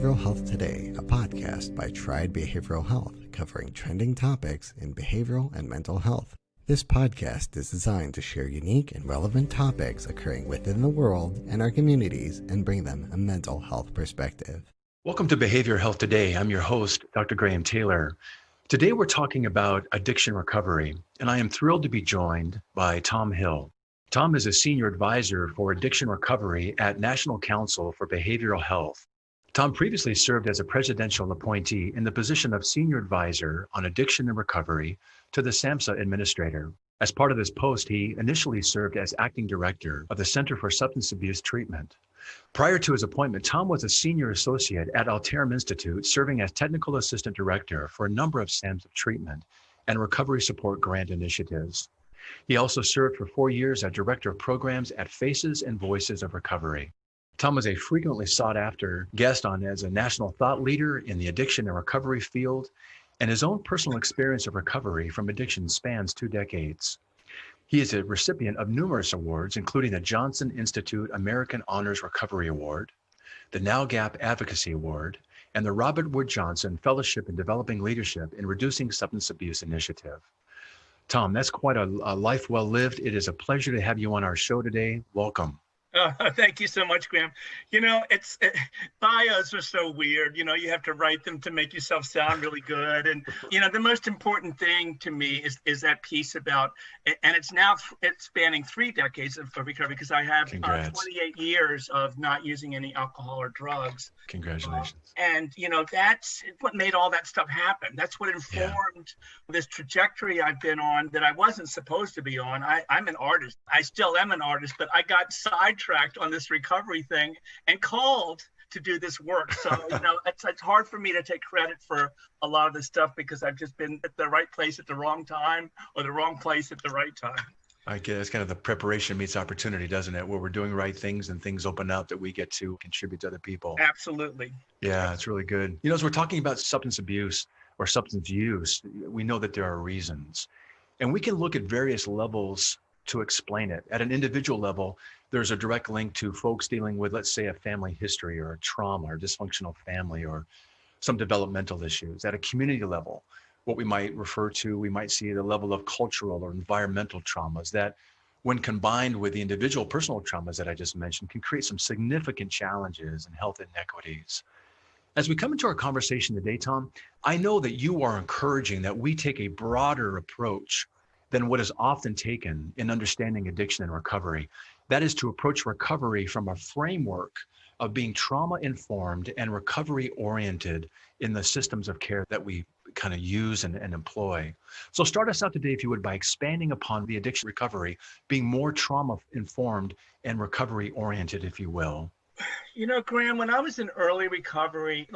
Behavioral Health Today, a podcast by Tried Behavioral Health, covering trending topics in behavioral and mental health. This podcast is designed to share unique and relevant topics occurring within the world and our communities and bring them a mental health perspective. Welcome to Behavioral Health Today. I'm your host, Dr. Graham Taylor. Today we're talking about addiction recovery, and I am thrilled to be joined by Tom Hill. Tom is a senior advisor for addiction recovery at National Council for Behavioral Health. Tom previously served as a presidential appointee in the position of senior advisor on addiction and recovery to the SAMHSA administrator. As part of this post, he initially served as acting director of the Center for Substance Abuse Treatment. Prior to his appointment, Tom was a senior associate at Alterum Institute, serving as technical assistant director for a number of SAMHSA treatment and recovery support grant initiatives. He also served for 4 years as director of programs at Faces and Voices of Recovery. Tom was a frequently sought after guest on as a national thought leader in the addiction and recovery field, and his own personal experience of recovery from addiction spans 2 decades. He is a recipient of numerous awards, including the Johnson Institute American Honors Recovery Award, the Now Gap Advocacy Award, and the Robert Wood Johnson Fellowship in Developing Leadership in Reducing Substance Abuse Initiative. Tom, that's quite a life well lived. It is a pleasure to have you on our show today. Welcome. Thank you so much, Graham. Bios are so weird. You have to write them to make yourself sound really good. And, the most important thing to me is that piece about, and it's spanning 3 decades of recovery, because I have 28 years of not using any alcohol or drugs. Congratulations. That's what made all that stuff happen. That's what informed this trajectory I've been on that I wasn't supposed to be on. I'm an artist. I still am an artist, but I got sidetracked on this recovery thing and called to do this work. So, it's hard for me to take credit for a lot of this stuff because I've just been at the right place at the wrong time or the wrong place at the right time. I guess it's kind of the preparation meets opportunity, doesn't it? Where we're doing right things and things open up that we get to contribute to other people. Absolutely. Yeah, it's really good. As we're talking about substance abuse or substance use, we know that there are reasons. And we can look at various levels to explain it. At an individual level, there's a direct link to folks dealing with, let's say, a family history or a trauma or dysfunctional family or some developmental issues. At a community level, what we might see the level of cultural or environmental traumas that, when combined with the individual personal traumas that I just mentioned, can create some significant challenges and health inequities. As we come into our conversation today, Tom, I know that you are encouraging that we take a broader approach than what is often taken in understanding addiction and recovery. That is to approach recovery from a framework of being trauma-informed and recovery-oriented in the systems of care that we kind of use and employ. So start us out today, if you would, by expanding upon the addiction recovery, being more trauma-informed and recovery-oriented, if you will. Graham, when I was in early recovery,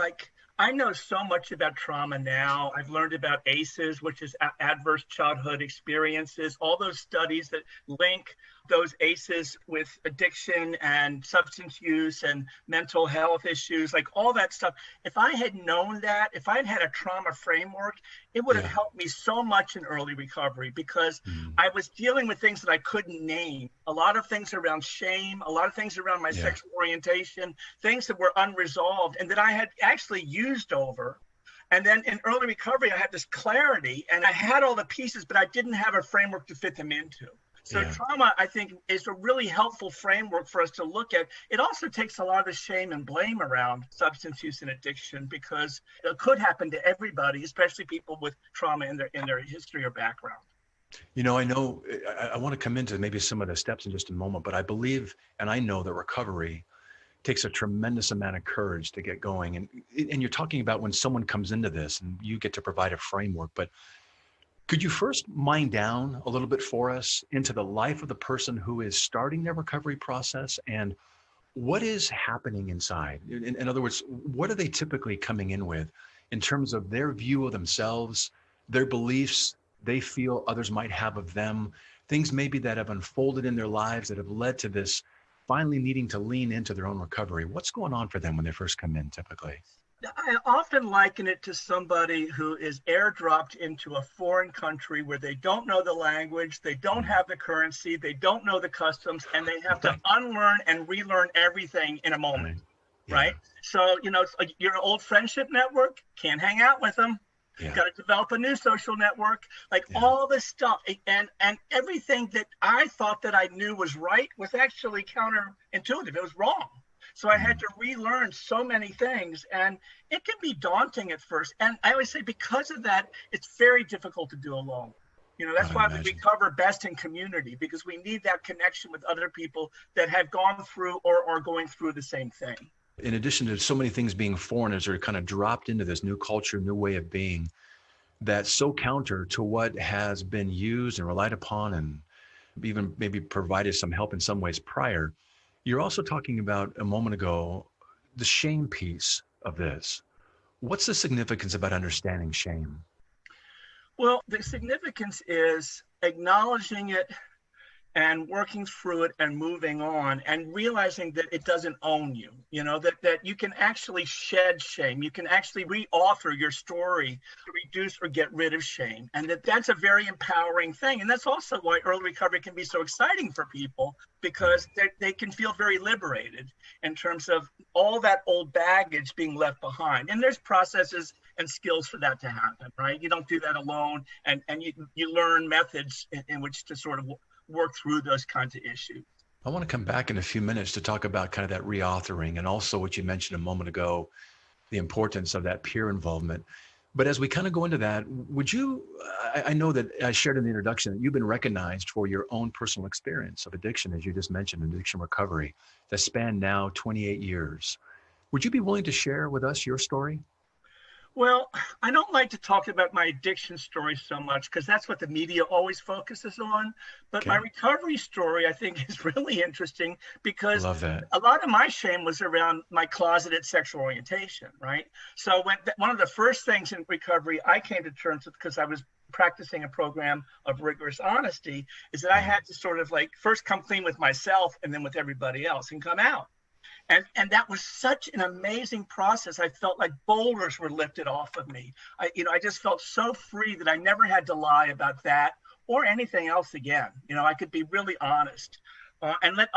I know so much about trauma now. I've learned about ACEs, which is adverse childhood experiences, all those studies that link those ACEs with addiction and substance use and mental health issues, all that stuff. If I had known that, if I had had a trauma framework, it would have helped me so much in early recovery because I was dealing with things that I couldn't name. A lot of things around shame, a lot of things around my sexual orientation, things that were unresolved and that I had actually used over. And then in early recovery, I had this clarity and I had all the pieces, but I didn't have a framework to fit them into. So trauma, I think, is a really helpful framework for us to look at. It also takes a lot of the shame and blame around substance use and addiction because it could happen to everybody, especially people with trauma in their history or background. I want to come into maybe some of the steps in just a moment, but I believe and I know that recovery takes a tremendous amount of courage to get going. And you're talking about when someone comes into this and you get to provide a framework, but could you first mine down a little bit for us into the life of the person who is starting their recovery process and what is happening inside? In other words, what are they typically coming in with in terms of their view of themselves, their beliefs they feel others might have of them, things maybe that have unfolded in their lives that have led to this finally needing to lean into their own recovery? What's going on for them when they first come in typically? I often liken it to somebody who is airdropped into a foreign country where they don't know the language, they don't have the currency, they don't know the customs, and they have to unlearn and relearn everything in a moment. right? So, it's like your old friendship network, can't hang out with them. Yeah. Got to develop a new social network, like all this stuff. And everything that I thought that I knew was right was actually counterintuitive. It was wrong. So I had to relearn so many things, and it can be daunting at first. And I always say because of that, it's very difficult to do alone. That's why we recover best in community, because we need that connection with other people that have gone through or are going through the same thing. In addition to so many things being foreign as they're kind of dropped into this new culture, new way of being, that's so counter to what has been used and relied upon and even maybe provided some help in some ways prior. You're also talking about a moment ago, the shame piece of this. What's the significance about understanding shame? Well, the significance is acknowledging it and working through it and moving on and realizing that it doesn't own you, that you can actually shed shame. You can actually reauthor your story to reduce or get rid of shame. And that's a very empowering thing. And that's also why early recovery can be so exciting for people, because they can feel very liberated in terms of all that old baggage being left behind. And there's processes and skills for that to happen, right? You don't do that alone. And you learn methods in which to sort of work through those kinds of issues. I want to come back in a few minutes to talk about kind of that reauthoring and also what you mentioned a moment ago, the importance of that peer involvement. But as we kind of go into that, would you, I know that I shared in the introduction that you've been recognized for your own personal experience of addiction, as you just mentioned, addiction recovery, that span now 28 years. Would you be willing to share with us your story? Well, I don't like to talk about my addiction story so much because that's what the media always focuses on. But my recovery story, I think, is really interesting because Love that. A lot of my shame was around my closeted sexual orientation, right? So one of the first things in recovery I came to terms with, because I was practicing a program of rigorous honesty, is that I had to sort of like first come clean with myself and then with everybody else and come out. And that was such an amazing process. I felt like boulders were lifted off of me. I just felt so free that I never had to lie about that or anything else again. I could be really honest and let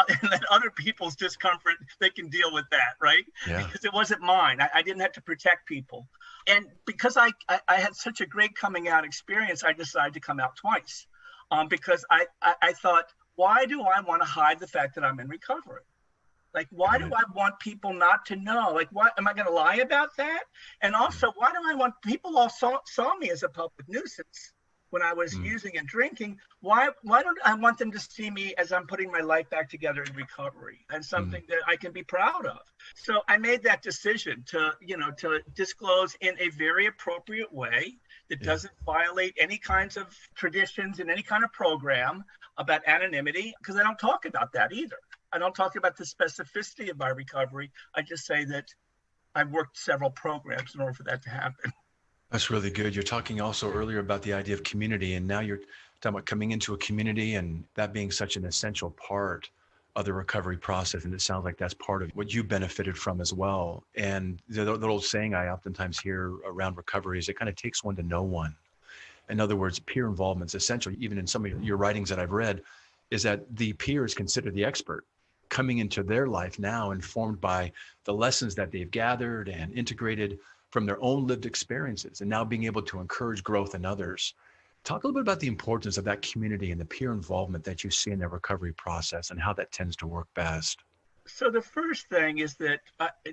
other people's discomfort, they can deal with that, right? Yeah. Because it wasn't mine. I didn't have to protect people. And because I had such a great coming out experience, I decided to come out twice because I thought, why do I want to hide the fact that I'm in recovery? Like, why do I want people not to know? Like, why am I going to lie about that? And also, why do I want people all saw me as a public nuisance when I was using and drinking? Why don't I want them to see me as I'm putting my life back together in recovery and something that I can be proud of? So I made that decision to disclose in a very appropriate way that doesn't violate any kinds of traditions in any kind of program about anonymity, because I don't talk about that either. I don't talk about the specificity of my recovery. I just say that I've worked several programs in order for that to happen. That's really good. You're talking also earlier about the idea of community, and now you're talking about coming into a community and that being such an essential part of the recovery process. And it sounds like that's part of what you benefited from as well. And the old saying I oftentimes hear around recovery is it kind of takes one to know one. In other words, peer involvement is essential. Even in some of your writings that I've read, is that the peer is considered the expert, coming into their life now informed by the lessons that they've gathered and integrated from their own lived experiences, and now being able to encourage growth in others. Talk a little bit about the importance of that community and the peer involvement that you see in the recovery process and how that tends to work best. So the first thing is that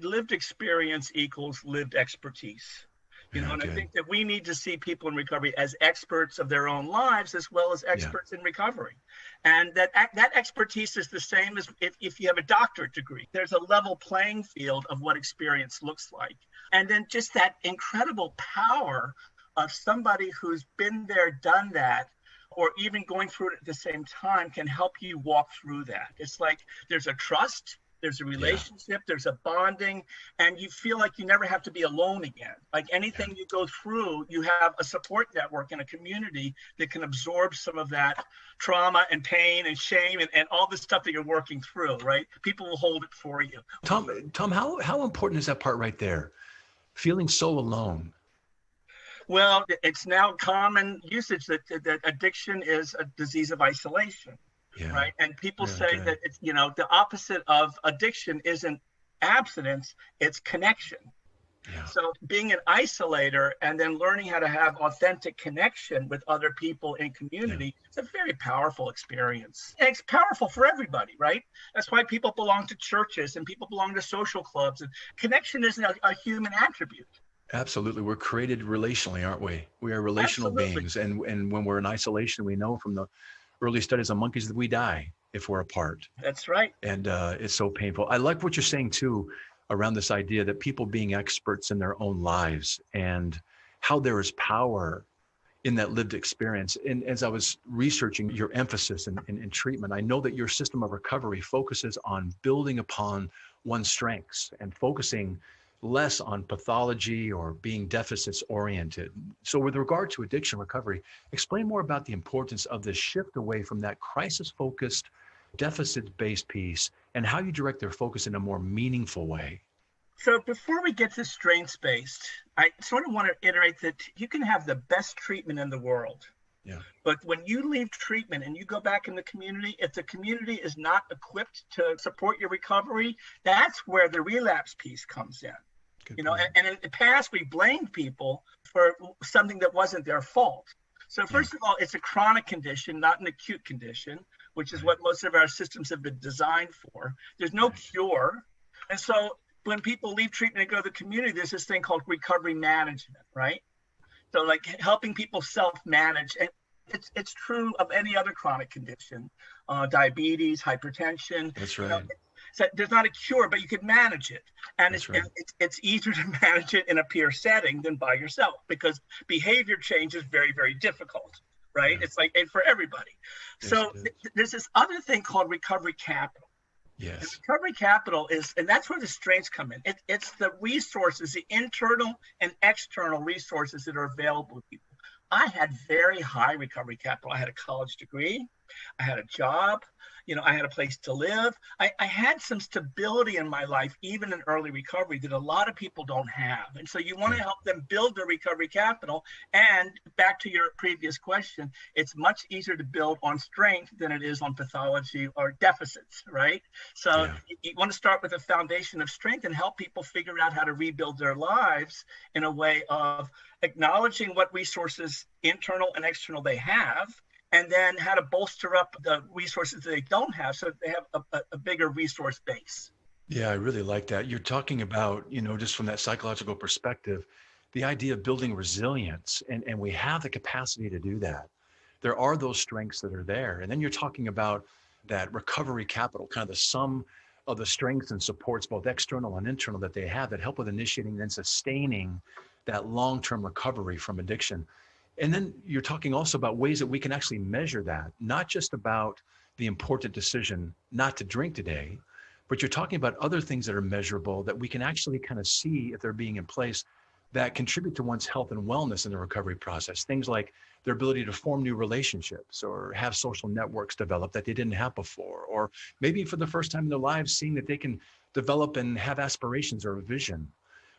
lived experience equals lived expertise. And I think that we need to see people in recovery as experts of their own lives as well as experts in recovery. And that expertise is the same as if you have a doctorate degree. There's a level playing field of what experience looks like. And then just that incredible power of somebody who's been there, done that, or even going through it at the same time can help you walk through that. It's like there's a trust. There's a relationship, there's a bonding, and you feel like you never have to be alone again. Like anything you go through, you have a support network and a community that can absorb some of that trauma and pain and shame and all the stuff that you're working through, right? People will hold it for you. Tom, how important is that part right there? Feeling so alone. Well, it's now common usage that addiction is a disease of isolation. Right. And people say that it's, the opposite of addiction isn't abstinence, it's connection. Yeah. So being an isolator and then learning how to have authentic connection with other people in community, it's a very powerful experience. And it's powerful for everybody, right? That's why people belong to churches and people belong to social clubs. And connection isn't a human attribute. Absolutely. We're created relationally, aren't we? We are relational beings. And when we're in isolation, we know from the early studies on monkeys that we die if we're apart. That's right. And it's so painful. I like what you're saying too, around this idea that people being experts in their own lives and how there is power in that lived experience. And as I was researching your emphasis in treatment, I know that your system of recovery focuses on building upon one's strengths and focusing less on pathology or being deficits oriented. So with regard to addiction recovery, explain more about the importance of this shift away from that crisis focused, deficit-based piece and how you direct their focus in a more meaningful way. So before we get to strengths-based, I sort of want to iterate that you can have the best treatment in the world. Yeah. But when you leave treatment and you go back in the community, if the community is not equipped to support your recovery, that's where the relapse piece comes in. Good You know, point. and in the past, we blamed people for something that wasn't their fault. So first of all, it's a chronic condition, not an acute condition, which is what most of our systems have been designed for. There's no cure. And so when people leave treatment and go to the community, there's this thing called recovery management, right? So like helping people self-manage. And it's true of any other chronic condition, diabetes, hypertension. That's You right. know, so there's not a cure, but you can manage it. And it's easier to manage it in a peer setting than by yourself because behavior change is very, very difficult, right? Yeah. It's like for everybody. Yes, So it is. there's this other thing called recovery capital. And Yes. recovery capital is, and that's where the strengths come in. It's the resources, the internal and external resources that are available to people. I had very high recovery capital. I had a college degree. I had a job. You know, I had a place to live. I had some stability in my life, even in early recovery, that a lot of people don't have. And so you want to help them build their recovery capital. And back to your previous question, it's much easier to build on strength than it is on pathology or deficits, right? So you want to start with a foundation of strength and help people figure out how to rebuild their lives in a way of acknowledging what resources, internal and external, they have, and then how to bolster up the resources that they don't have so that they have a bigger resource base. Yeah, I really like that. You're talking about, just from that psychological perspective, the idea of building resilience, and we have the capacity to do that. There are those strengths that are there. And then you're talking about that recovery capital, kind of the sum of the strengths and supports, both external and internal, that they have that help with initiating and sustaining that long-term recovery from addiction. And then you're talking also about ways that we can actually measure that, not just about the important decision not to drink today, but you're talking about other things that are measurable that we can actually kind of see if they're being in place that contribute to one's health and wellness in the recovery process. Things like their ability to form new relationships or have social networks develop that they didn't have before, or maybe for the first time in their lives, seeing that they can develop and have aspirations or a vision.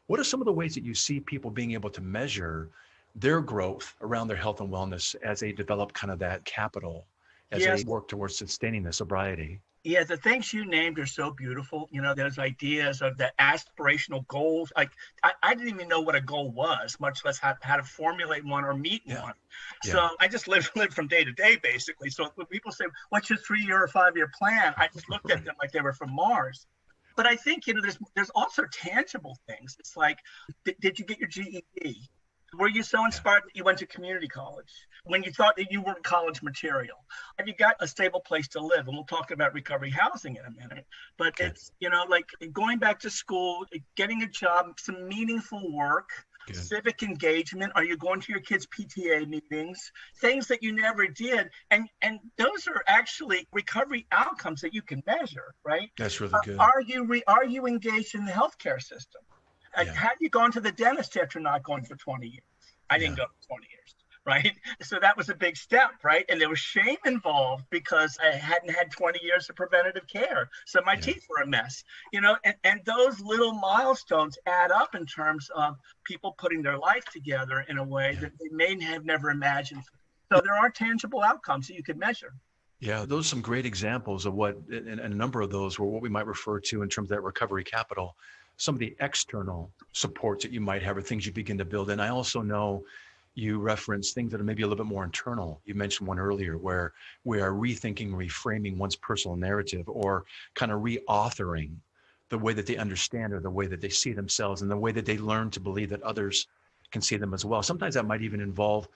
What are some of the ways that you see people being able to measure their growth around their health and wellness as they develop kind of that capital, as they work towards sustaining the sobriety? Yeah, the things you named are so beautiful. You know, those ideas of the aspirational goals. Like I didn't even know what a goal was, much less how to formulate one or meet one. So I just live from day to day, basically. So when people say, what's your 3-year or 5-year plan? I just looked at them like they were from Mars. But I think, there's also tangible things. It's like, did you get your GED? Were you so inspired that you went to community college when you thought that you weren't college material? Have you got a stable place to live? And we'll talk about recovery housing in a minute. But it's, like going back to school, getting a job, some meaningful work, civic engagement. Are you going to your kids' PTA meetings? Things that you never did. And those are actually recovery outcomes that you can measure, right? That's really good. Are you engaged in the healthcare system? Have you gone to the dentist after not going for 20 years? I didn't go for 20 years, right? So that was a big step, right? And there was shame involved because I hadn't had 20 years of preventative care. So my teeth were a mess, and those little milestones add up in terms of people putting their life together in a way that they may have never imagined. So there are tangible outcomes that you could measure. Yeah, those are some great examples of what, and a number of those were what we might refer to in terms of that recovery capital, some of the external supports that you might have or things you begin to build. And I also know you reference things that are maybe a little bit more internal. You mentioned one earlier where we are rethinking, reframing one's personal narrative or kind of reauthoring the way that they understand or the way that they see themselves and the way that they learn to believe that others can see them as well. Sometimes that might even involve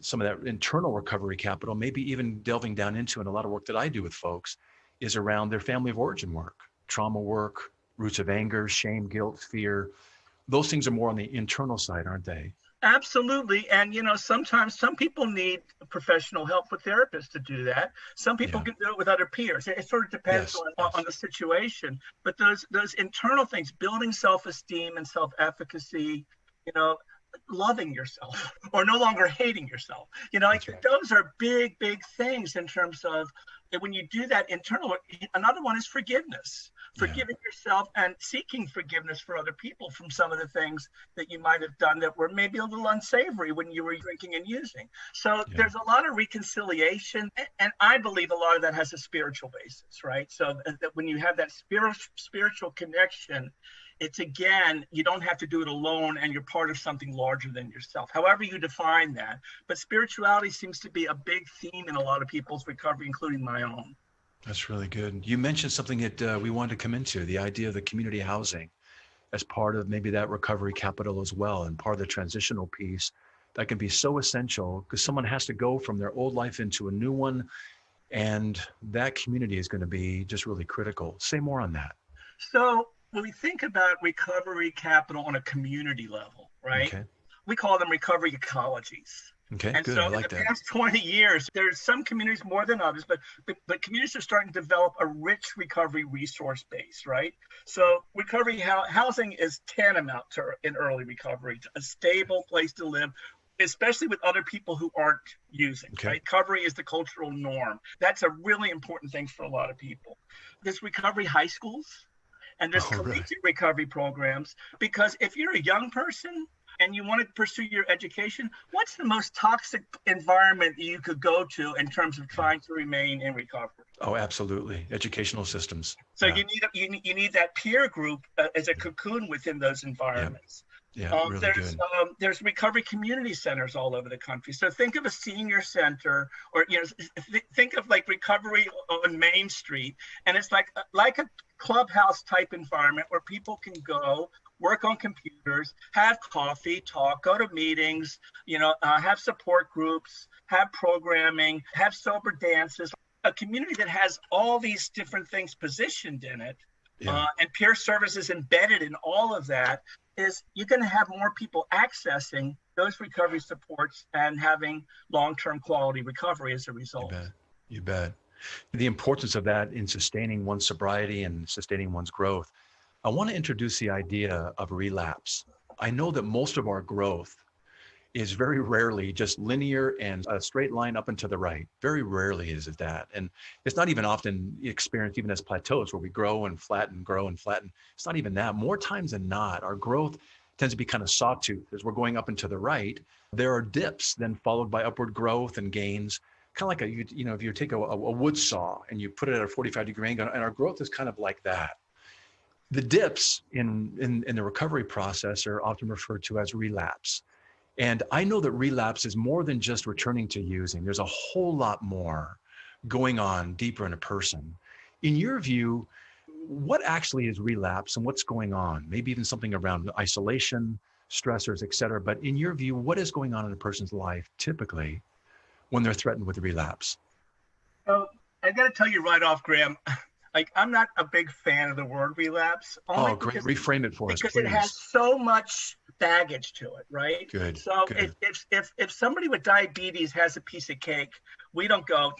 some of that internal recovery capital, maybe even delving down into, and a lot of work that I do with folks is around their family of origin work, trauma work, roots of anger, shame, guilt, fear. Those things are more on the internal side, aren't they? Absolutely. And, sometimes some people need professional help with therapists to do that. Some people Yeah. can do it with other peers. It sort of depends on the situation. But those internal things, building self-esteem and self-efficacy, you know, loving yourself or no longer hating yourself, That's right. those are big, big things in terms of when you do that internal work. Another one is forgiveness. Yeah. Forgiving yourself and seeking forgiveness for other people from some of the things that you might have done that were maybe a little unsavory when you were drinking and using. So there's a lot of reconciliation. And I believe a lot of that has a spiritual basis, right? So that when you have that spiritual connection, it's again, you don't have to do it alone and you're part of something larger than yourself, however you define that. But spirituality seems to be a big theme in a lot of people's recovery, including my own. That's really good. You mentioned something that we wanted to come into, the idea of the community housing as part of maybe that recovery capital as well, and part of the transitional piece that can be so essential because someone has to go from their old life into a new one. And that community is going to be just really critical. Say more on that. So when we think about recovery capital on a community level, right? Okay. We call them recovery ecologies. Okay, And good. so I in like the that. past 20 years, there's some communities more than others, but communities are starting to develop a rich recovery resource base, right? So recovery housing is tantamount to in early recovery, a stable place to live, especially with other people who aren't using, Okay. right? Recovery is the cultural norm. That's a really important thing for a lot of people. There's recovery high schools and there's collegiate recovery programs, because if you're a young person and you want to pursue your education, what's the most toxic environment you could go to in terms of trying to remain in recovery? Oh, absolutely. Educational systems. So you need that peer group as a cocoon within those environments. Yeah, really good. There's recovery community centers all over the country. So think of a senior center, or think of like recovery on Main Street, and it's like a clubhouse type environment where people can go work on computers, have coffee, talk, go to meetings, have support groups, have programming, have sober dances. A community that has all these different things positioned in it, and peer services embedded in all of that, is you're going to have more people accessing those recovery supports and having long-term quality recovery as a result. You bet. The importance of that in sustaining one's sobriety and sustaining one's growth. I want to introduce the idea of relapse. I know that most of our growth is very rarely just linear and a straight line up and to the right. Very rarely is it that. And it's not even often experienced even as plateaus where we grow and flatten, grow and flatten. It's not even that. More times than not, our growth tends to be kind of sawtooth. As we're going up and to the right, there are dips then followed by upward growth and gains. Kind of like if you take a wood saw and you put it at a 45-degree angle, and our growth is kind of like that. The dips in the recovery process are often referred to as relapse. And I know that relapse is more than just returning to using. There's a whole lot more going on deeper in a person. In your view, what actually is relapse and what's going on? Maybe even something around isolation, stressors, et cetera. But in your view, what is going on in a person's life typically when they're threatened with relapse? So I got to tell you right off, Graham, I'm not a big fan of the word relapse. Great. Reframe it for us, because please. It has so much baggage to it, right? Good. So good. If somebody with diabetes has a piece of cake, we don't go,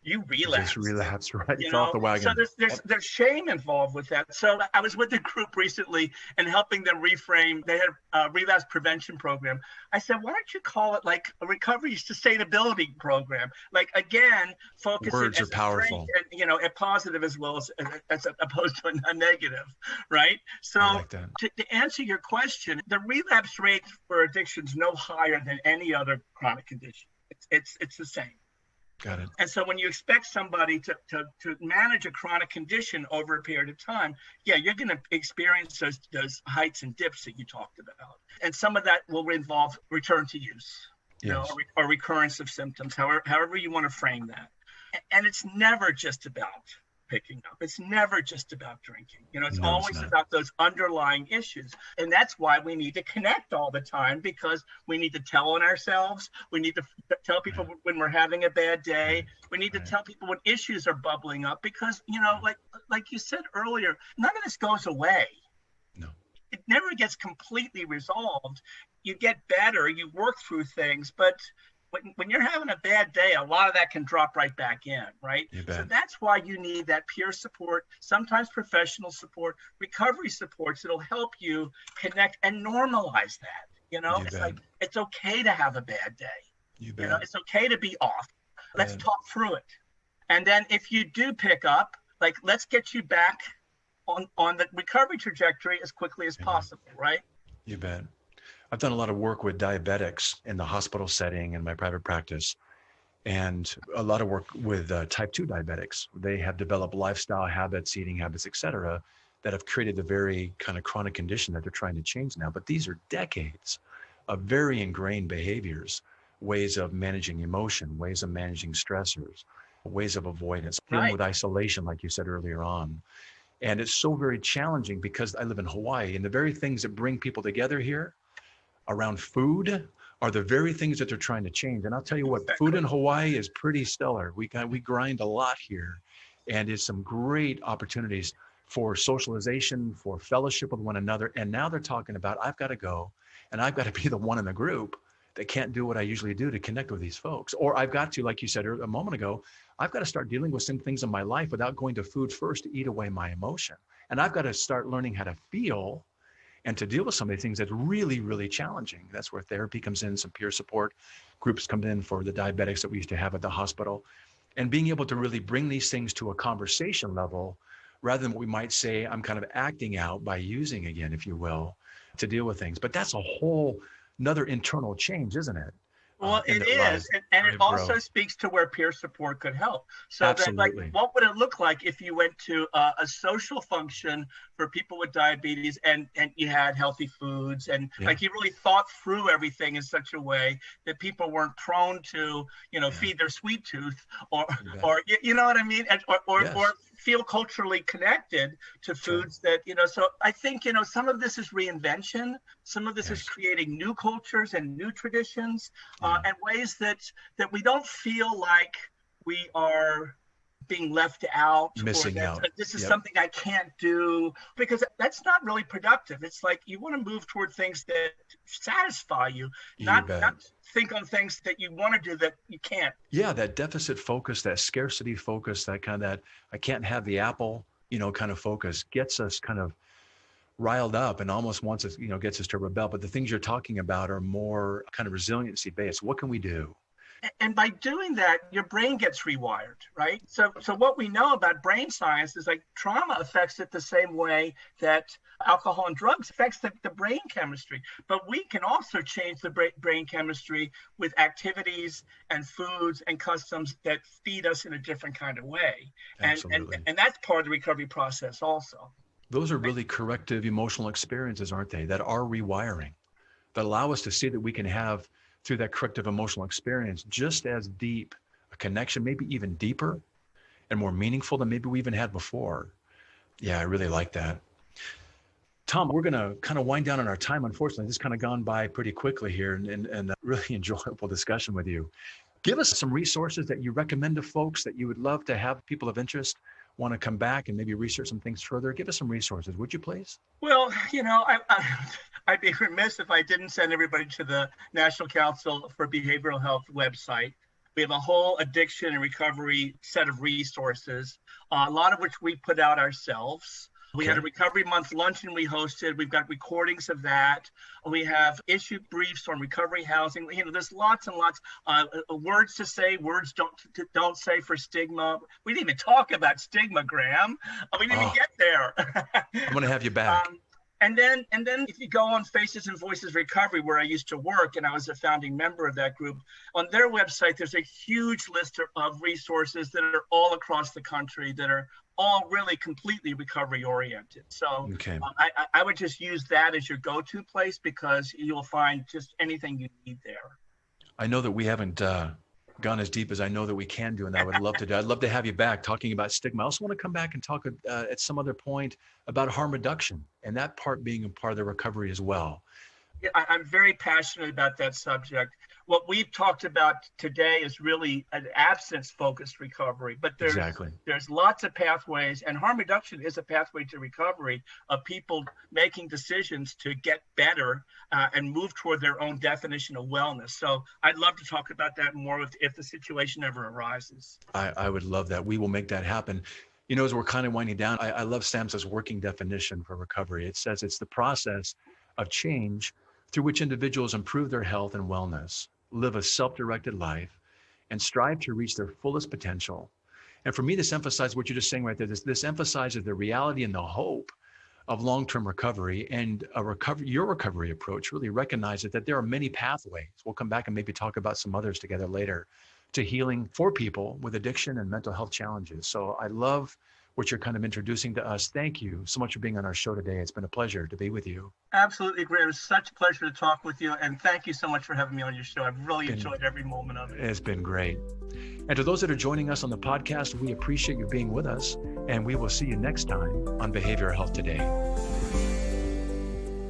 you relapse. Just relapse, right? It's off the wagon. So there's shame involved with that. So I was with a group recently and helping them reframe. They had a relapse prevention program. I said, why don't you call it like a recovery sustainability program? Like, again, focusing Words are powerful. And, a positive as well as opposed to a negative, right? So I like that. To answer your question, the relapse rate for addiction is no higher than any other chronic condition. It's the same. Got it. And so when you expect somebody to manage a chronic condition over a period of time, yeah, you're going to experience those heights and dips that you talked about. And some of that will involve return to use, Yes. or recurrence of symptoms, however you want to frame that. And it's never just about picking up. It's never just about drinking. It's No, it's always not. about those underlying issues. And that's why we need to connect all the time, because we need to tell on ourselves. We need to tell people when we're having a bad day. We need to tell people when issues are bubbling up, because, like you said earlier, none of this goes away. No. It never gets completely resolved. You get better, you work through things, but when you're having a bad day, a lot of that can drop right back in, right? So that's why you need that peer support, sometimes professional support, recovery supports that'll help you connect and normalize that. It's like, it's okay to have a bad day. It's okay to be off. Let's talk through it. And then if you do pick up, like, let's get you back on the recovery trajectory as quickly as possible, right? You bet. I've done a lot of work with diabetics in the hospital setting in my private practice, and a lot of work with type 2 diabetics. They have developed lifestyle habits, eating habits, et cetera, that have created the very kind of chronic condition that they're trying to change now. But these are decades of very ingrained behaviors, ways of managing emotion, ways of managing stressors, ways of avoidance, dealing with isolation, like you said earlier on. And it's so very challenging because I live in Hawaii, and the very things that bring people together here around food are the very things that they're trying to change. And I'll tell you what, food in Hawaii is pretty stellar. We grind a lot here, and it's some great opportunities for socialization, for fellowship with one another. And now they're talking about, I've got to go and I've got to be the one in the group that can't do what I usually do to connect with these folks. Or I've got to, like you said a moment ago, I've got to start dealing with some things in my life without going to food first to eat away my emotion. And I've got to start learning how to feel and to deal with some of these things that's really, really challenging. That's where therapy comes in, some peer support groups come in for the diabetics that we used to have at the hospital. And being able to really bring these things to a conversation level, rather than what we might say, I'm kind of acting out by using again, if you will, to deal with things. But that's a whole another internal change, isn't it? Well, it is, and it also speaks to where peer support could help. So that, like, what would it look like if you went to a social function for people with diabetes and you had healthy foods and like you really thought through everything in such a way that people weren't prone to, feed their sweet tooth or you know what I mean? Or feel culturally connected to foods that, so I think, some of this is reinvention. Some of this is creating new cultures and new traditions and ways that we don't feel like we are being left out, missing out. This is something I can't do, because that's not really productive. It's like you want to move toward things that satisfy you, not think on things that you want to do that you can't. Yeah, that deficit focus, that scarcity focus, that kind of that I can't have the apple, kind of focus gets us kind of riled up and almost wants us, gets us to rebel. But the things you're talking about are more kind of resiliency based. What can we do? And by doing that, your brain gets rewired, right? So what we know about brain science is like trauma affects it the same way that alcohol and drugs affects the brain chemistry. But we can also change the brain chemistry with activities and foods and customs that feed us in a different kind of way. And that's part of the recovery process also. Those are really corrective emotional experiences, aren't they? That are rewiring, that allow us to see that we can have, through that corrective emotional experience, just as deep a connection, maybe even deeper and more meaningful than maybe we even had before. Yeah, I really like that. Tom, we're going to kind of wind down on our time. Unfortunately, this has kind of gone by pretty quickly here, and a really enjoyable discussion with you. Give us some resources that you recommend to folks that you would love to have people of interest want to come back and maybe research some things further. Give us some resources, would you please? Well, I'd be remiss if I didn't send everybody to the National Council for Behavioral Health website. We have a whole addiction and recovery set of resources, a lot of which we put out ourselves. We had a Recovery Month luncheon we hosted. We've got recordings of that. We have issue briefs on recovery housing. There's lots and lots words to say, words don't say for stigma. We didn't even talk about stigma, Graham. We didn't even get there. I'm going to have you back. And then if you go on Faces and Voices Recovery, where I used to work, and I was a founding member of that group, on their website, there's a huge list of resources that are all across the country that are all really completely recovery oriented. So Okay. I would just use that as your go-to place, because you'll find just anything you need there. I know that we haven't gone as deep as I know that we can do, and I would love to do. I'd love to have you back talking about stigma. I also want to come back and talk at some other point about harm reduction, and that part being a part of the recovery as well. Yeah, I'm very passionate about that subject. What we've talked about today is really an absence-focused recovery, but there's lots of pathways, and harm reduction is a pathway to recovery of people making decisions to get better and move toward their own definition of wellness. So I'd love to talk about that more if the situation ever arises. I would love that. We will make that happen. You know, as we're kind of winding down, I love SAMHSA's working definition for recovery. It says it's the process of change through which individuals improve their health and wellness, live a self-directed life, and strive to reach their fullest potential. And for me, this emphasizes what you're just saying right there. This emphasizes the reality and the hope of long-term recovery, and your recovery approach really recognizes that there are many pathways. We'll come back and maybe talk about some others together later, to healing for people with addiction and mental health challenges. So I love what you're kind of introducing to us. Thank you so much for being on our show today. It's been a pleasure to be with you. Absolutely great. It was such a pleasure to talk with you. And thank you so much for having me on your show. I've really enjoyed every moment of it. It's been great. And to those that are joining us on the podcast, we appreciate you being with us. And we will see you next time on Behavioral Health Today.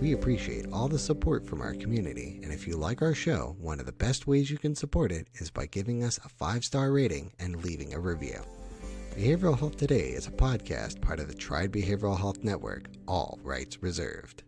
We appreciate all the support from our community. And if you like our show, one of the best ways you can support it is by giving us a 5-star rating and leaving a review. Behavioral Health Today is a podcast part of the Triad Behavioral Health Network, all rights reserved.